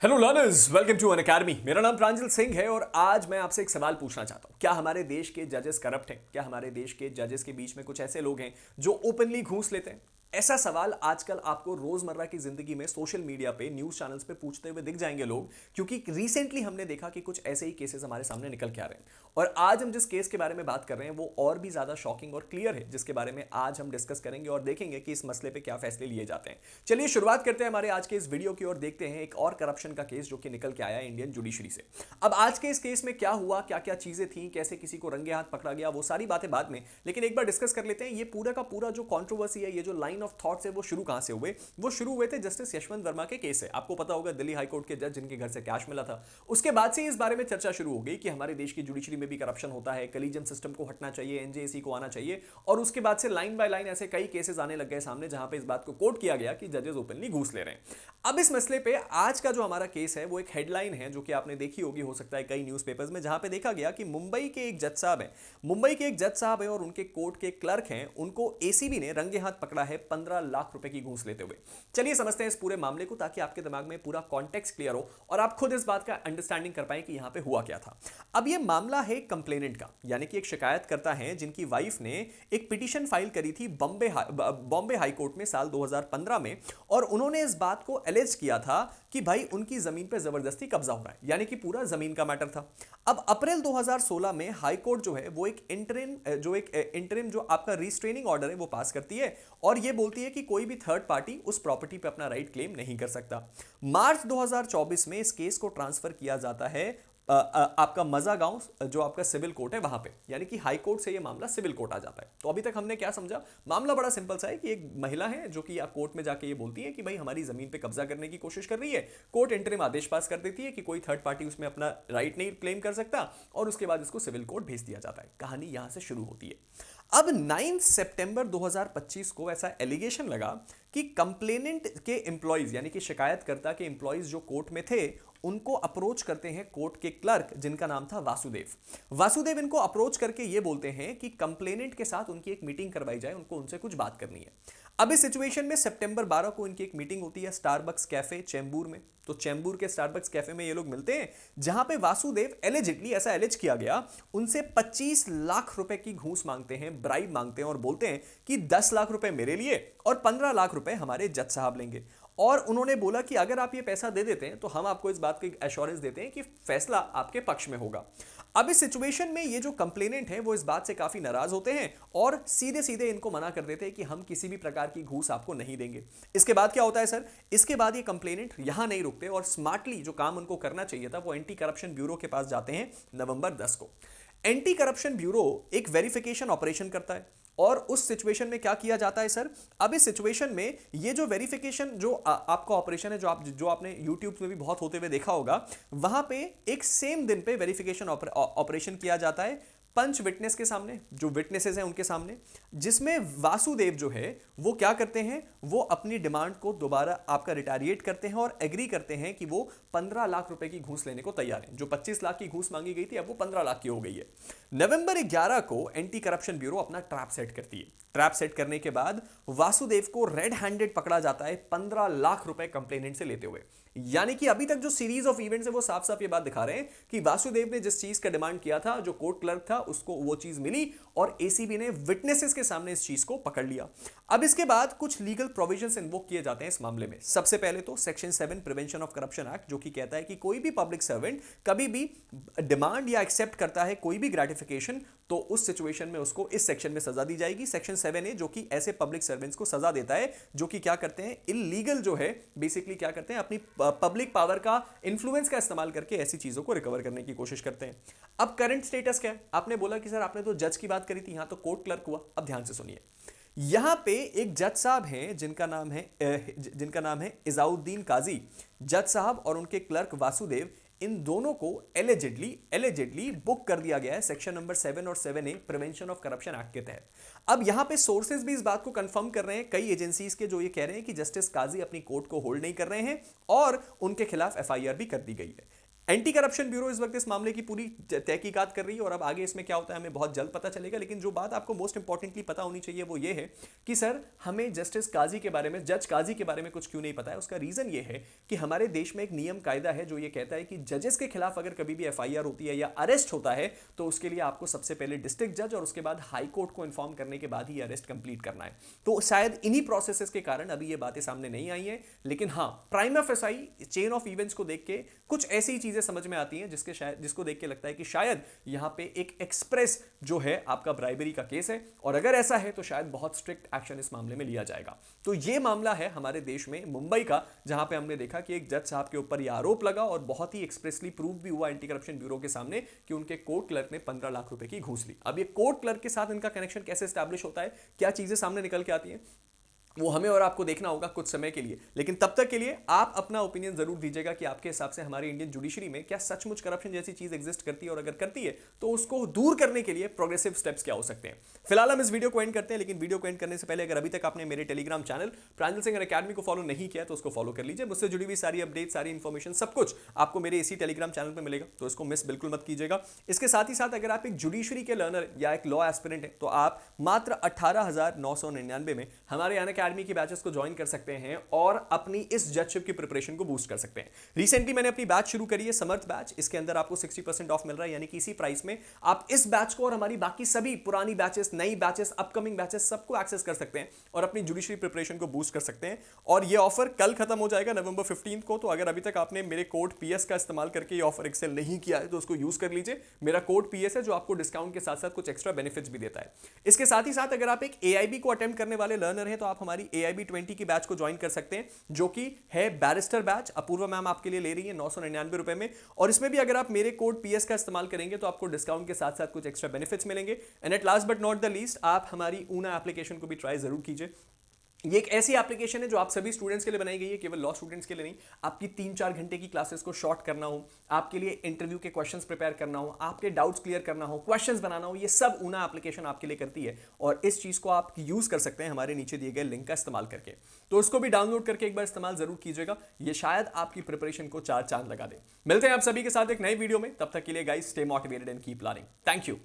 Hello learners, welcome to Unacademy. मेरा नाम प्रांजल सिंह है और आज मैं आपसे एक सवाल पूछना चाहता हूं। क्या हमारे देश के जजेस करप्ट हैं? क्या हमारे देश के जजेस के बीच में कुछ ऐसे लोग हैं जो ओपनली घूस लेते हैं? ऐसा सवाल आजकल आपको रोजमर्रा की जिंदगी में सोशल मीडिया पे, न्यूज चैनल्स पे पूछते हुए दिख जाएंगे लोग, क्योंकि रिसेंटली हमने देखा कि कुछ ऐसे ही केसेस हमारे सामने निकल के आ रहे हैं। और आज हम जिस केस के बारे में बात कर रहे हैं वो और भी ज्यादा शॉकिंग और क्लियर है, जिसके बारे में आज हम डिस्कस करेंगे और देखेंगे कि इस मसले पे क्या फैसले लिए जाते हैं। चलिए शुरुआत करते हैं हमारे आज के इस वीडियो की और देखते हैं एक और करप्शन का केस जो कि निकल के आया है इंडियन जुडिशरी से। अब आज के इस केस में क्या हुआ, क्या क्या चीजें थी, कैसे किसी को रंगे हाथ पकड़ा गया, वो सारी बातें बाद में, लेकिन एक बार डिस्कस कर लेते हैं ये पूरा का पूरा जो कंट्रोवर्सी है, ये जो लाइन ऑफ थॉट्स है, वो शुरू कहां से हुए। वो शुरू हुए थे जस्टिस यशवंत वर्मा के केस से। आपको पता होगा, दिल्ली हाईकोर्ट के जज जिनके घर से कैश मिला था, उसके बाद से इस बारे में चर्चा शुरू हो गई कि हमारे देश की जुडिशरी में भी करप्शन होता है, कलीजियम सिस्टम को हटना चाहिए, एनजेएसी को आना चाहिए। और उसके बाद से लाइन बाय लाइन ऐसे कई केसेस आने लग गए सामने जहां पे इस बात को कोट किया गया कि जजेस ओपनली घूस ले रहे हैं। अब इस मसले पे आज का जो हमारा केस है वो एक हेडलाइन है जो कि आपने देखी होगी, हो सकता है कई न्यूज़पेपर्स में, जहां पे देखा गया कि मुंबई के एक जज साहब हैं, मुंबई के एक जज साहब हैं और उनके कोर्ट के क्लर्क हैं, उनको एसीबी ने रंगे हाथ पकड़ा है 15 लाख रुपए की घूस लेते हुए। चलिए समझते हैं इस पूरे मामले को, ताकि आपके दिमाग में पूरा कॉन्टेक्स्ट क्लियर हो और आप खुद इस बात का अंडरस्टैंडिंग कर पाए कि यहां पे हुआ क्या था। अब ये मामला है कंप्लेनेंट का, यानी कि एक शिकायतकर्ता है जिनकी वाइफ ने एक पिटीशन फाइल करी थी बॉम्बे हाई कोर्ट में साल 2015 में। और उन्होंने इस बात को एलिज किया था कि भाई उनकी जमीन पर जबरदस्ती कब्जा हो रहा है, यानी कि पूरा जमीन का मैटर था। अब अप्रैल 2016 में हाई कोर्ट जो है वो एक इंटरिम जो आपका रिस्ट्रेनिंग ऑर्डर है वो पास करती है और ये बोलती है कि कोई भी थर्ड पार्टी उस प्रॉपर्टी पे अपना राइट क्लेम नहीं कर सकता। मार्च 2024 में इस केस को ट्रांसफर किया जाता है आपका मजा गांव जो आपका सिविल कोर्ट है वहां पे, यानी कि हाई कोर्ट से ये मामला सिविल कोर्ट आ जाता है। तो अभी तक हमने क्या समझा, मामला बड़ा सिंपल सा है कि एक महिला है जो कि कोर्ट में जाके ये बोलती है कि भाई हमारी जमीन पे कब्जा करने की कोशिश कर रही है। कोर्ट इंटरिम आदेश पास कर देती है कि कोई थर्ड पार्टी उसमें अपना राइट नहीं क्लेम कर सकता और उसके बाद इसको सिविल कोर्ट भेज दिया जाता है। कहानी यहां से शुरू होती है। अब 9 सितंबर 2025 को ऐसा एलिगेशन लगा कि कंप्लेनेंट के एम्प्लॉइज, यानी कि शिकायतकर्ता के एम्प्लॉइज जो कोर्ट में थे, उनको अप्रोच करते हैं कोर्ट के क्लर्क जिनका नाम था वासुदेव इनको अप्रोच करके ये बोलते हैं कि कंप्लेनेंट के साथ उनकी एक मीटिंग करवाई जाए, उनको उनसे कुछ बात करनी है। अब इस सिचुएशन में सितंबर 12 को इनकी एक मीटिंग होती है स्टारबक्स कैफे चेंबूर में। तो चेंबूर के स्टारबक्स कैफे में ये लोग मिलते हैं, जहां पे वासुदेव एलिजिडली, ऐसा एलिज किया गया, उनसे 25 लाख रुपए की घूस मांगते हैं, ब्राइब मांगते हैं और बोलते हैं कि 10 लाख रुपए मेरे लिए और 15 लाख रुपए हमारे जज साहब लेंगे। और उन्होंने बोला कि अगर आप ये पैसा दे देते हैं तो हम आपको इस बात की एश्योरेंस देते हैं कि फैसला आपके पक्ष में होगा। अब इस सिचुएशन में ये जो कंप्लेनेंट है वो इस बात से काफी नाराज होते हैं और सीधे सीधे इनको मना कर देते हैं कि हम किसी भी प्रकार की घूस आपको नहीं देंगे। इसके बाद क्या होता है सर, इसके बाद ये कंप्लेनेंट यहां नहीं रुकते और स्मार्टली जो काम उनको करना चाहिए था वो एंटी करप्शन ब्यूरो के पास जाते हैं नवंबर 10 को। एंटी करप्शन ब्यूरो एक वेरिफिकेशन ऑपरेशन करता है और उस सिचुएशन में क्या किया जाता है सर, अब इस सिचुएशन में ये जो वेरिफिकेशन जो आपका ऑपरेशन है, जो आपने यूट्यूब में भी बहुत होते हुए देखा होगा, वहां पे एक सेम दिन पे वेरिफिकेशन ऑपरेशन किया जाता है पंच विटनेस के सामने, जो विटनेसेस हैं उनके सामने, जिसमें वासुदेव जो है वो क्या करते हैं, वो अपनी डिमांड को दोबारा आपका रिटारिएट करते हैं और एग्री करते हैं कि वो 15 लाख रुपए की घूस लेने को तैयार हैं। जो 25 लाख की घूस मांगी गई थी अब वो 15 लाख की हो गई है। नवंबर 11 को एंटी करप्शन ब्यूरो अपना ट्रैप सेट करती है। ट्रैप सेट करने के बाद वासुदेव को रेड हैंडेड पकड़ा जाता है 15 लाख रुपए कंप्लेनेंट से लेते हुए। यानी कि अभी तक जो सीरीज ऑफ इवेंट्स है वो साफ साफ ये बात दिखा रहे हैं कि वासुदेव ने जिस चीज का डिमांड किया था, जो कोर्ट क्लर्क था उसको वो चीज मिली और एसीबी ने विटनेसेस के सामने इस चीज को पकड़ लिया। अब इसके बाद कुछ लीगल प्रोविजंस इन्वोक किए जाते हैं इस मामले में। सबसे पहले तो section 7 prevention of corruption act, जो कि कहता है कि कोई भी पब्लिक सर्वेंट कभी भी डिमांड या एक्सेप्ट करता है कोई भी ग्रेटिफिकेशन, तो उस सिचुएशन में उसको इस सेक्शन में सजा दी जाएगी। सेक्शन 7 है जो कि ऐसे पब्लिक सर्वेंट्स को सजा देता है जो कि क्या करते हैं, इलीगल जो है बेसिकली क्या करते हैं, अपनी पब्लिक पावर का इन्फ्लुएंस का इस्तेमाल करके ऐसी चीजों को रिकवर करने की कोशिश करते हैं। अब करंट स्टेटस क्या है, आपने बोला कि सर आपने तो जज की बात करी थी, यहां तो कोर्ट क्लर्क हुआ। अब ध्यान से सुनिए, यहां पे एक जज साहब हैं जिनका नाम है इजाउद्दीन काजी। जज साहब और उनके क्लर्क वासुदेव, इन दोनों को एलिजिडली बुक कर दिया गया है सेक्शन नंबर 7 और 7A prevention of corruption act के तहत। अब यहां पे सोर्सेज भी इस बात को कंफर्म कर रहे हैं, कई एजेंसीज के, जो ये कह रहे हैं कि जस्टिस काजी अपनी कोर्ट को होल्ड नहीं कर रहे हैं और उनके खिलाफ एफआईआर भी कर दी गई है। एंटी करप्शन ब्यूरो इस वक्त इस मामले की पूरी तहकीकात कर रही है और अब आगे इसमें क्या होता है हमें बहुत जल्द पता चलेगा। लेकिन जो बात आपको मोस्ट इंपॉर्टेंटली पता होनी चाहिए वो ये है कि सर हमें जस्टिस काजी के बारे में, जज काजी के बारे में कुछ क्यों नहीं पता है। उसका रीजन ये है कि हमारे देश में एक नियम कायदा है जो ये कहता है कि जजेस के खिलाफ अगर कभी भी एफआईआर होती है या अरेस्ट होता है तो उसके लिए आपको सबसे पहले डिस्ट्रिक्ट जज और उसके बाद हाई कोर्ट को इन्फॉर्म करने के बाद ही अरेस्ट कंप्लीट करना है। तो शायद इन्हीं प्रोसेसेस के कारण अभी ये बातें सामने नहीं आई हैं। लेकिन हाँ, prima facie chain of events को देख के कुछ ऐसी चीजें समझ में आती हैं जिसको देख के लगता है कि शायद यहां पे एक एक्सप्रेस जो है आपका ब्राइबरी का केस है और अगर ऐसा है तो शायद बहुत स्ट्रिक्ट एक्शन इस मामले में लिया जाएगा। तो ये मामला है हमारे देश में मुंबई का, जहां पे हमने देखा कि एक जज साहब के ऊपर यह आरोप लगा और बहुत ही एक्सप्रेसली प्रूव भी हुआ एंटी करप्शन ब्यूरो के सामने कि उनके कोर्ट क्लर्क ने 15 लाख रुपए की घूस ली। अब ये कोर्ट क्लर्क के साथ इनका कनेक्शन कैसे एस्टैब्लिश होता है, क्या चीजें सामने निकल के आती हैं, वो हमें और आपको देखना होगा कुछ समय के लिए। लेकिन तब तक के लिए आप अपना ओपिनियन जरूर दीजिएगा कि आपके हिसाब से हमारे इंडियन जुडिशरी में क्या सचमुच करप्शन जैसी चीज एग्जिस्ट करती है और अगर करती है तो उसको दूर करने के लिए प्रोग्रेसिव स्टेप्स क्या हो सकते हैं। फिलहाल हम इस वीडियो को एंड करते हैं, लेकिन वीडियो को एंड करने से पहले अगर अभी तक आपने मेरे टेलीग्राम चैनल प्रांजल सिंह अकेडमी को फॉलो नहीं किया तो उसको फॉलो कर लीजिए। मुझसे जुड़ी हुई सारी अपडेट, सारी इन्फॉर्मेशन, सब कुछ आपको मेरे इसी टेलीग्राम चैनल पर मिलेगा, तो इसको मिस बिल्कुल मत कीजिएगा। इसके साथ ही साथ अगर आप एक जुडिशरी के लर्नर या एक लॉ एस्पिरेंट हैं तो आप मात्र 18,999 में हमारे अनअकैडमी की बैचेस को ज्वाइन कर सकते हैं और अपनी इस जजशिप की प्रिपरेशन को बूस्ट कर सकते हैं। रिसेंटली मैंने अपनी बैच शुरू करी है, समर्थ बैच। इसके अंदर आपको 60% ऑफ मिल रहा है, यानी कि इसी प्राइस में आप इस बैच को और हमारी बाकी सभी पुरानी बैचेस, नई बैचेस, अपकमिंग बैचेस सबको एक्सेस कर सकते हैं और अपनी जुडिशरी प्रिपरेशन को बूस्ट कर सकते हैं। और ये ऑफर कल खत्म हो जाएगा नवंबर 15 को। तो अगर अभी तक आपने मेरे कोड पीएस का इस्तेमाल करके ये ऑफर एक्सेल नहीं किया है तो उसको यूज कर लीजिए। मेरा कोड पीएस है जो आपको डिस्काउंट के साथ साथ कुछ एक्स्ट्रा बेनिफिट्स भी देता है। इसके साथ ही साथ अगर आप एक एआईबी को अटेम्प्ट करने वाले लर्नर हैं तो आप हमारी एआईबी 20 की बैच को ज्वाइन कर सकते हैं, जो कि है बैरिस्टर बैच। अपूर्वा मैम आपके लिए ले रही है 999 रुपए में। और इसमें भी अगर आप मेरे कोड पीएस का इस्तेमाल करेंगे तो आपको डिस्काउंट के साथ साथ कुछ एक्स्ट्रा बेनिफिट्स मिलेंगे। And at last but not the least, आप हमारी ऊना एप्लीकेशन को भी ट्राई जरूर कीजिए। ये एक ऐसी एप्लीकेशन है जो आप सभी स्टूडेंट्स के लिए बनाई गई है, केवल लॉ स्टूडेंट्स के लिए नहीं। आपकी 3-4 घंटे की क्लासेस को शॉर्ट करना हो, आपके लिए इंटरव्यू के क्वेश्चंस प्रिपेयर करना हो, आपके डाउट्स क्लियर करना हो, क्वेश्चंस बनाना हो, ये सब ऊना एप्लीकेशन आपके लिए करती है। और इस चीज को आप यूज कर सकते हैं हमारे नीचे दिए गए लिंक का इस्तेमाल करके। तो इसको भी डाउनलोड करके एक बार इस्तेमाल जरूर कीजिएगा, ये शायद आपकी प्रिपरेशन को 4 चांद लगा दे। मिलते हैं आप सभी के साथ एक नई वीडियो में, तब तक के लिए guys stay motivated and keep learning. Thank you.